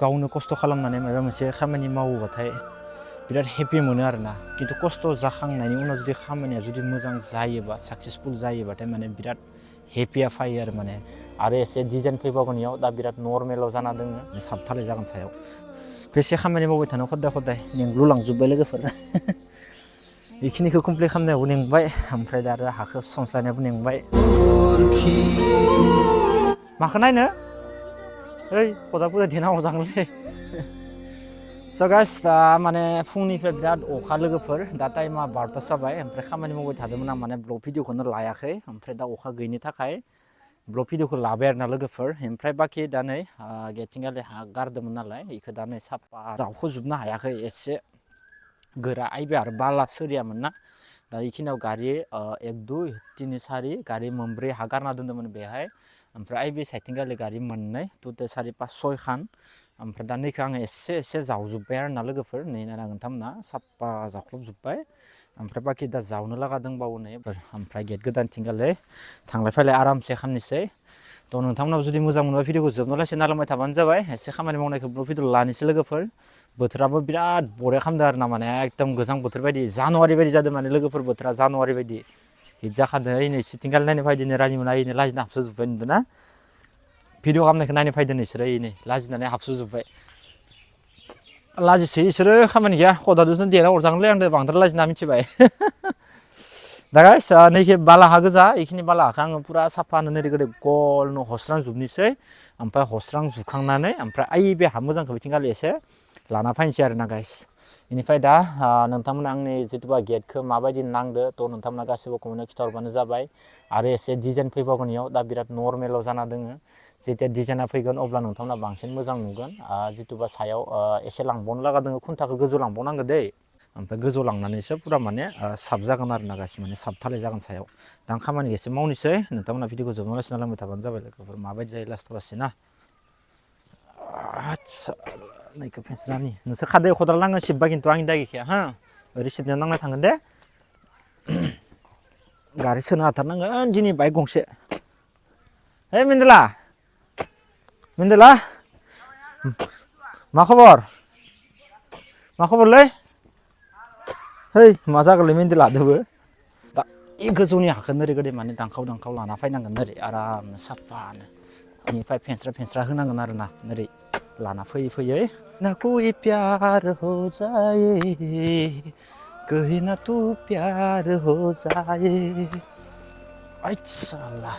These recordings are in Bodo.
गावनो खस्थ' खालामनानै माबा मोनसे खामानि मावोबाथाय बिराद हेपि मोनो आरोना खिन्थु खस्थ' जाखांनायनि उनाव जुदि खामानिया जुदि मोजां जायोबा साक्सेसफुल जायोबाथाय माने बिराद हेपिया फैयो आरो माने आरो एसे डिजाइन फैबावगोननियाव दा बिराद नर्मेलाव जाना दोङो साबथालै जागोन सायाव बेसे खामानि मावबाय थानो खदाय नेंग्लुलांजोब्बाय लोगोफोर बेखिनिखौ कमप्लिट खालामनायावबो नेंबाय ओमफ्राय दा आरो हाखौ संस्लायनायावबो नेंबाय माखौ नायनो ओइ खदाफोरा देना हरजागोनलै स' गाइस दा माने फुंनिफ्राय बिराद अखा लोगोफोर दा टाइमा 12ता जाबाय ओमफ्राय खामानि मावबाय थादोंमोन आं माने ब्लग भिडिअखौनो लायाखै ओमफ्राय दा अखा गैयिनि थाखाय ब्लग भिडिअखौ लाबाय आरोना लोगोफोर ओमफ्राय बाखि दा नै गेथिंगालि हा गारदोंमोन नालाय बेखौ दा नै साफा जावख'जोबनो हायाखै एसे गोरा आइबो आरो बाला सोरियामोन ना दा बेखिनियाव गारि 1 2 3 4 गारि मोनब्रै हा गारना दोन्दोंमोन बेहाय ओमफ्राय बे साइथिंगालि गारि मोननै टटेल 4 5 6 खान ओमफ्राय दा नैखौ आङो एसे जावजोब्बाय आरोना लोगोफोर नै नायना नोंथांमोना साफा जावख्लबजोब्बाय ओमफ्राय बाखि दा जावनो लागा दंबावो नै ओमफ्राय गेट गोदानथिंगालै थांलाय फैलाय आरामसे खालामनोसै थ' नोंथांमोनाव जुदि मोजां मोनबा भिडिअखौ जोबनोलासे नायलांबाय थाबानो जाबाय एसे खामानि मावनायखौ भिडिअ लानोसै लोगोफोर बोथोराबो बिराद बरिया खालामदों आरो ना माने एकदम गोजां बोथोर बायदि जानुवारि बायदि जादों माने लोगोफोर बोथोरा जानुवारि बायदि हिट जाखादों ओइ नै सिटिंगाल नायनो फैदों रानिमोना ओइनै लाजिना हाबसोजोब्बाय नुदोंना भिडिअ खालामनायखौ नायनो फैदों इसोरो नै लाजिनानै हाबसोजोब्बाय लाजिसोयो इसोरो खामानि गैया खदालजोंनो देना हरजागोनलै आंनो बांद्राय लाजिना मिथिबाय दा गाइस नैखि बाला हा गोजा बेखिनि बाला हाखौ आङो पुरा साफानो नै गोदो गलनो हस्रांजोबनोसै ओमफ्राय हस्रांजोबखांनानै ओमफ्राय ओइ बे हा मोजांखौ बिथिंगालि एसे लाना फैनोसै आरोना गाइस बेनिफ्राय दा नोंथांमोना आंनि जिथुबा गेटखौ माबायदि नांदो थ' नोंथांमोना गासिबो कमेन्टआव खिथाहरबानो जाबाय आरो एसे डिजाइन फैबावगोननियाव दा बिराद नर्मेलाव जाना दोङो जेथिया डिजाइना फैगोन अब्ला नोंथांमोना बांसिन मोजां नुगोन जिथुबा सायाव एसे लांबावनो लागा दोङो खुन्थाखौ गोजौ लांबावनांगौ दै ओमफ्राय गोजौ लांनानैसो पुरा माने साब जागोन आरोना गासिबो माने साबथालै जागोन सायाव दा आं खामानिखौ एसे मावनोसै नोंथांमोना भिडिअखौ जोबनालासे नायलांबाय थाबानो जाबाय लोगोफोर माबायदि जायो लास्ट लासै ना आदसा नैखौ फेन्सरानि नोंसोर खादो खदाल नाङो सिबबा खिन्थु आंनि दाय गैखाया हा ओरै सिबनायाव नांना थांगोन दे गारि सोनो हाथारनांगोन दिनै बाइक गंसे हे मेन्देला मेन्देला मा खबरलै है मा जागोनलै मेन्देलादोबो दा इ गोजौनि हाखोनो ओरै गोदै माने दांखाव लाना फैनांगोन ओरै आरामनो साफानो बेनिफ्राय फेनस्रा होनांगोन आरोना ओरै लाना फैयै ना कोई प्यार हो जाए कहीं ना तू प्यार हो जाए आइट साला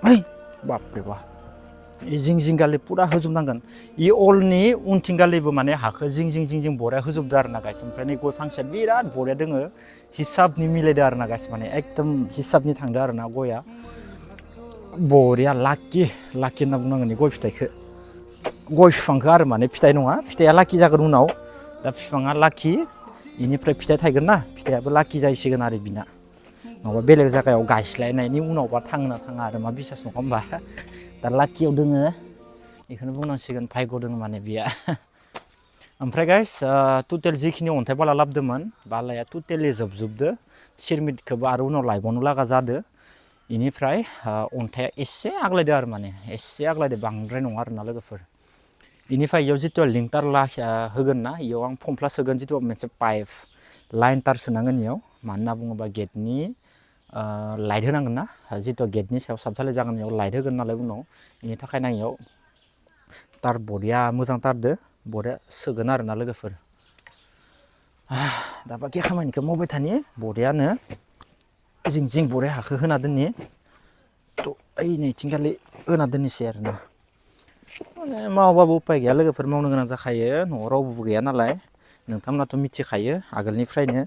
ओइ बापरे बाप जिं गालि पुरा होजोबनांगोन इ अलनि उनथिंगालिबो माने हाखौ जिं बरिया होजोबदो आरोना गाइस ओमफ्राय नै गय फांसेया बिराद बरिया दोङो हिसाबनि मिलायदो आरोना गाइस माने एकदम हिसाबनि थांदो आरोना गया बरिया लाकि होनना बुंनांगोन गय फिथाइखौ गय बिफांखौ आरो माने फिथाइ नङा फिथाइया लाकि जागोन उनाव दा बिफाङा लाकि बेनिफ्राय फिथाइ थायगोन ना फिथाइयाबो लाकि जाहैसिगोन आरो बिना नङाबा बेलेग जायगायाव गायस्लायनायनि उनावबा थाङोना थाङा आरो मा बिसास नङा होमबा दा लाकियाव दोङो बेखौनो बुंनांसिगोन भाग्य दोङो माने बिया ओमफ्राय गाइस टटेल जिखिनि अन्थाइ बाला लाबोदोंमोन बालाया टटेलि जोबजोबदो सिरमिटखौबो आरो उनाव लायबावनो लागा जादो बेनिफ्राय अन्थाइया एसे आग्लायदो आरो माने एसे आग्लायदो बांद्राय नङा आरोना लोगोफोर बेनिफ्राय इयाव जिथु लिंटार होगोन ना इयाव आं फमफ्ला सोगोन जिथु मोनसे पाइप लाइन तार सोनांगोन इयाव मानो होनना बुङोबा गेटनि लाइट होनांगोन ना जिथु गेटनि सायाव साबजालाय जागोन इयाव लाइट होगोन नालाय उनाव बेनि थाखायनो आं इयाव तार बरिया मोजां तारदो बरिया सोगोन आरोना लोगोफोर दा बाखि खामानिखौ मावबाय थानि बरियानो जिं बरिया हाखौ होना दोननि थ' ओइ नैथिंगालि होना दोननोसै आरोना माने मावाबाबो उपाय गैया लोगोफोर मावनो गोनां जाखायो न'आव रावबो गैया नालाय नोंथांमोनाथ' मिथिखायो आगोलनिफ्रायनो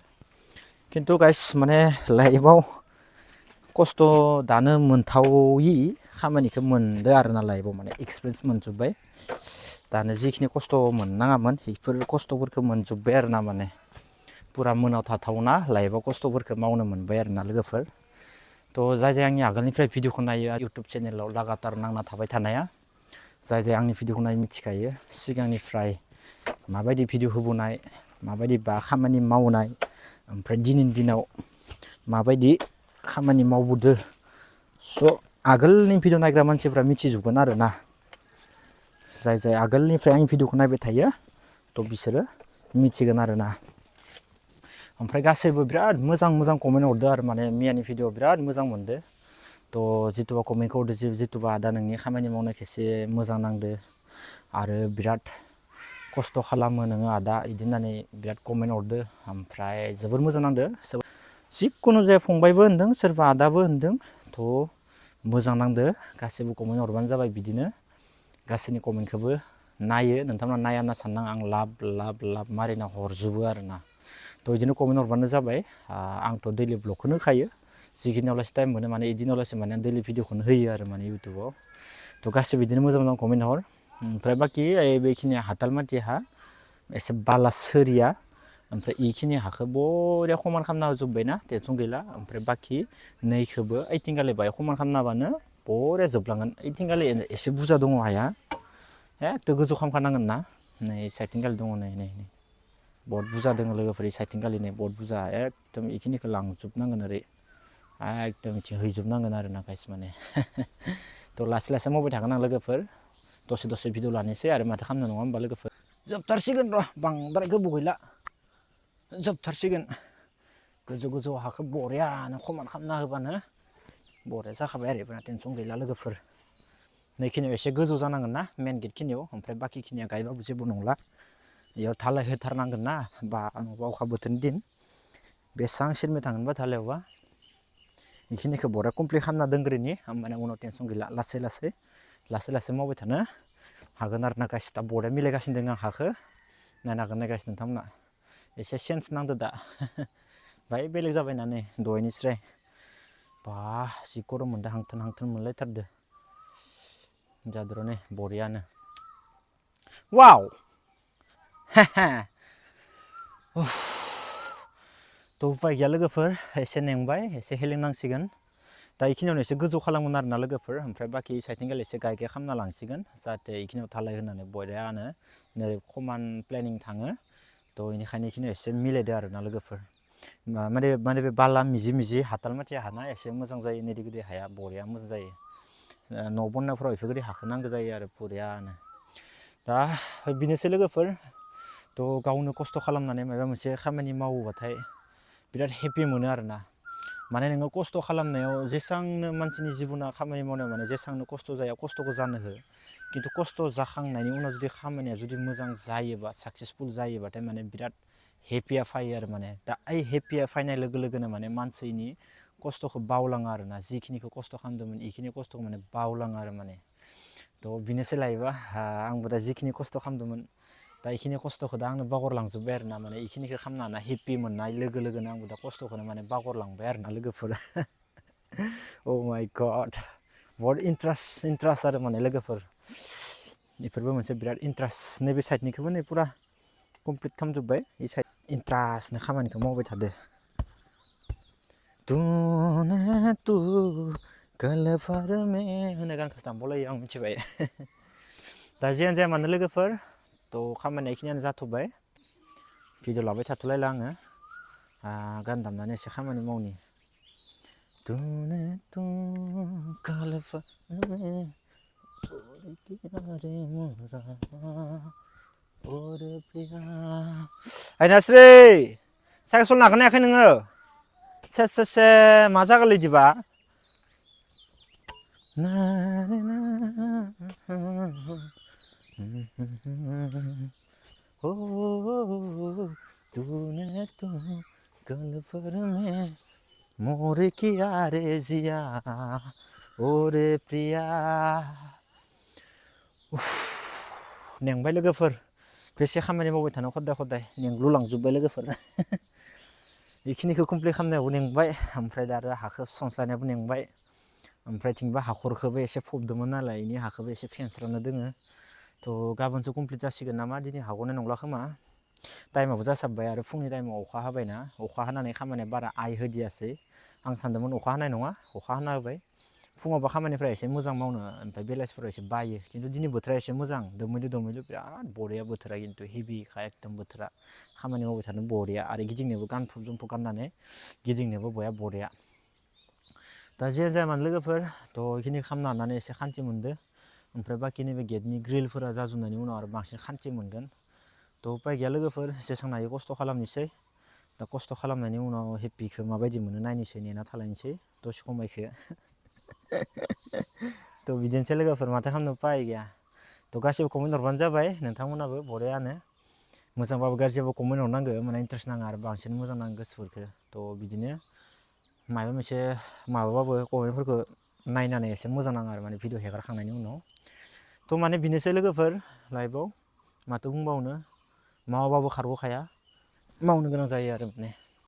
खिन्थु गाइस माने लाइफआव खस्थ' दानो मोनथावयि खामानिखौ मोनदो आरोना लाइफआव माने एक्सपिरियेन्स मोनजोब्बाय दानो जिखिनि खस्थ' मोननाङामोन बेफोर खस्थ'फोरखौ मोनजोब्बाय आरोना माने पुरा मोनाव थाथावना लाइफआव खस्थ'फोरखौ मावनो मोनबाय आरोना लोगोफोर थ' जाय आंनि आगोलनिफ्राय भिडिअखौ नायो इउटुब चेनेलाव लागातार नांना थाबाय थानाया जाय आंनि भिडिअखौ नाय मिथिखायो सिगांनिफ्राय माबायदि भिडिअ होबोनाय माबायदि बा खामानि मावनाय ओमफ्राय दिनैनि दिनाव माबायदि खामानि मावबोदो स' आगोलनि भिडिअ नायग्रा मानसिफ्रा मिथिजोबगोन आरोना जाय जाय आगोलनिफ्राय आंनि भिडिअखौ नायबाय थायो थ' बिसोरो मिथिगोन आरोना ओमफ्राय गासैबो बिराद मोजां कमेन्ट हरदो आरो माने मियानि भिडिअ बिराद मोजां मोनदो थ' जिथुबा कमेन्टखौ हरदो जिथुबा आदा नोंनि खामानि मावनायखौ एसे मोजां नांदो आरो बिराद खस्थ' खालामो नोङो आदा बिदि होननानै बिराद कमेन्ट हरदो ओमफ्राय जोबोर मोजां नांदो जिखुनु जाया फंबायबो होनदों सोरबा आदाबो होनदों थ' मोजां नांदो गासैबो कमेन्ट हरबानो जाबाय बिदिनो गासैनि कमेन्टखौबो नायो नोंथांमोना नाया होनना साननाङा आं लाब मारिना हरजोबो आरोना थ' बिदिनो कमेन्ट हरबानो जाबाय आंथ' दैलि ब्लगखौनो होखायो जिखिनियावलासे टाइम मोनो माने इदिनावलासे माने आं दैलि भिडिअखौनो होयो आरो माने इउटुबाव थ' गासैबो बिदिनो मोजां कमेन्ट हर ओमफ्राय बाखि बेखिनि हातालमाटिहा एसे बाला सोरिया ओमफ्राय इखिनि हाखौ बरिया समान खालामना होजोब्बायना टेनसन गैला ओमफ्राय बाखि नैखौबो ओइथिंगालि बाहाय समान खालामना होबानो बरिया जोबलांगोन ओइथिंगालि एसे बुरजा दङ हाया एखदम गोजौ खालामखानांगोन ना नै साइडथिंगालि दङ नै बहुत बुरजा दङ लोगोफोर साइडथिंगालि नै बहुत बुरजा एकदम इखिनिखौ लांजोबनांगोन ओरै एकदम इथिं हैजोबनांगोन आरो ना गाइस माने थ' लासै मावबाय थागोन आं लोगोफोर दसे भिडिअ लानोसै आरो माथो खालामनो नङा होमबा लोगोफोर जोबथारसिगोन र' बांद्राय गोबाव गैला जोबथारसिगोन गोजौ हाखौ बरियानो समान खालामना होबानो बरिया जाखाबाय आरो टेनसन गैला लोगोफोर नैखिनियाव एसे गोजौ जानांगोन ना मेन गेट खिनियाव ओमफ्राय बाखि खिनिया गायबाबो जेबो नंला बेयाव धालाय होथारनांगोन ना बा अखा बोथोरनि दिन बेसेबां सेरमाय थांगोनबा धालायावबा बेखिनिखौ बरिया कमप्लिट खालामना दोनग्रोनि होमबाना उनाव टेनसन गैला लासै मावबाय थानो हागोन आरो ना गाइस दा बरिया मिलायगासिनो दङ आं हाखौ नायनो हागोन गाइस नोंथांमोना एसे चेन्ज नांदो दा बाय बेलेग जाबायना नै दहायनिस्राय बा जि गरम मोनदों हांथोन मोनलायथारदो जादोर' नै बरियानो वाव थ' उफाय गैया लोगोफोर एसे नेंबाय एसे हेलेंनांसिगोन दा बेखिनियावनो एसे गोजौ खालामगोन आरोना लोगोफोर ओमफ्राय बाखि साइडथिंगालि एसे गायगे खालामना लांसिगोन जाहाथे बेखिनियाव धालाय होनानै बरियानो नै समान प्लेनिं थाङो थ' बेनिखायनो बेखिनियाव एसे मिलायदो आरोना लोगोफोर माने बे बाला मिजि हातालमाटि हाना एसे मोजां जायो नेदि गोदि हाया बरिया मोजां जायो न' बननायफ्राव बेफोरबायदि हाखौ नांगौ जायो आरो बरियानो दा बेनोसै लोगोफोर थ' गावनो खस्थ' खालामनानै माबा मोनसे खामानि मावोबाथाय बिराद हेपि मोनो आरोना माने नोङो खस्थ' खालामनायाव जेसेबांनो मानसिनि जिबना खामानि मावनायाव माने जेसेबांनो खस्थ' जाया खस्थ'खौ जानो हो खिन्थु खस्थ' जाखांनायनि उनाव जुदि खामानिया जुदि मोजां जायोबा साक्सेसफुल जायोबाथाय माने बिराद हेपिया फैयो आरो माने दा हेपिया फैनाय लोगो लोगोनो माने मानसिनि खस्थ'खौ बावलाङो आरोना जिखिनिखौ खस्थ' खालामदोंमोन बेखिनि खस्थ'खौ माने बावलाङो आरो माने थ' बिनोसै लायोबा आंबो दा जिखिनि खस्थ' खालामदोंमोन दा बेखिनि खस्थ'खौ दा आंनो बावगारलांजोब्बाय आरो ना माने बेखिनिखौ खालामना हेपि मोननाय लोगो लोगोनो आंबो दा खस्थ'खौनो माने बावगारलांबाय आरो ना लोगोफोर अ माय गड बहुत इन्ट्रेस्ट आरो माने लोगोफोर बेफोरबो मोनसे बिराद इन्ट्रेस्ट नैबे साइडनिखौबो नै फुरा कमप्लिट खालामजोब्बाय बे साइड इन्ट्रेस्टनो खामानिखौ मावबाय थादो तूने तू कल भर में होननाय गानखौसो दामबावलायो आं मिथिबाय दा जियानो जाया मानो लोगोफोर थ' खामानिया बेखिनियानो जाथ'बाय भिडिअ लाबाय थाथ'लायला आङो गान दामनानै एसे खामानि मावनि तूने तू कल भर में छोड़ दिया रे मोरा और प्रिया ओइ नास्रि साइकेल सलायनो हागोन ना हायाखै नोङो से मा जागोनलै इदिबा तूने तू कल भर में मोर किया रे जिया और प्रिया नेंबाय लोगोफोर बेसे खामानि मावबाय थानो खदाय नेंग्लुलांजोब्बाय लोगोफोर बेखिनिखौ कमप्लिट खालामनायावबो नेंबाय ओमफ्राय दा आरो हाखौ सनस्लायनायावबो नेंबाय ओमफ्राय थिंबा हाखरखौबो एसे फबदोंमोन नालाय बेनि हाखौबो एसे फेनस्रानो दोङो थ' गाबोनसो कमप्लिट जासिगोन नामा दिनै हाग'नाय नंला खोमा टाइमाबो जासाबबाय आरो फुंनि टाइमाव अखा हाबायना अखा हानानै खामानिया बारा आइ होदियासै आं सानदोंमोन अखा हानाय नङा अखा हाना होबाय फुङावबा खामानिफ्रा एसे मोजां मावनो ओमफ्राय बेलासिफोराव एसे बायो खिन्थु दिनै बोथोरा एसे मोजां दोमैलु बिराद बरिया बोथोरा खिन्थु हेभिखा एकदम बोथोरा खामानि मावबाय थानो बरिया आरो गिदिंनोबो गानफब जोमफब गाननानै गिदिंनोबो बरिया दा जियानो जाया मानो लोगोफोर थ' बेखिनि खालामनो हानानै एसे खान्थि मोनदों ओमफ्राय बाखि नैबे गेटनि ग्रिलफोरा जाजोबनायनि उनाव आरो बांसिन खान्थि मोनगोन थ' उपाय गैया लोगोफोर जेसेबां हायो खस्थ' खालामनोसै दा खस्थ' खालामनायनि उनाव हेपिखौ माबायदि मोनो नायनोसै नेना थालायनोसै दसे खमायखो थ' बिदिनोसै लोगोफोर माथो खालामनो उपाय गैया थ' गासिबो कमेन्ट हरबानो जाबाय नोंथांमोनाबो बरियानो मोजांबाबो गाज्रिबाबो कमेन्ट हरनांगौ माने इन्टारेस्ट नाङो आरो बांसिन मोजां नाङो गोसोफोरखौ थ' बिदिनो माबा मोनसे माबाबाबो कमेन्टफोरखौ नायनानै एसे मोजां नाङो आरो माने भिडिअ हेगारखांनायनि उनाव थ' माने बेनोसै लोगोफोर लाइफआव माथो बुंबावनो मावाबाबो खारग'खाया मावनो गोनां जायो आरो माने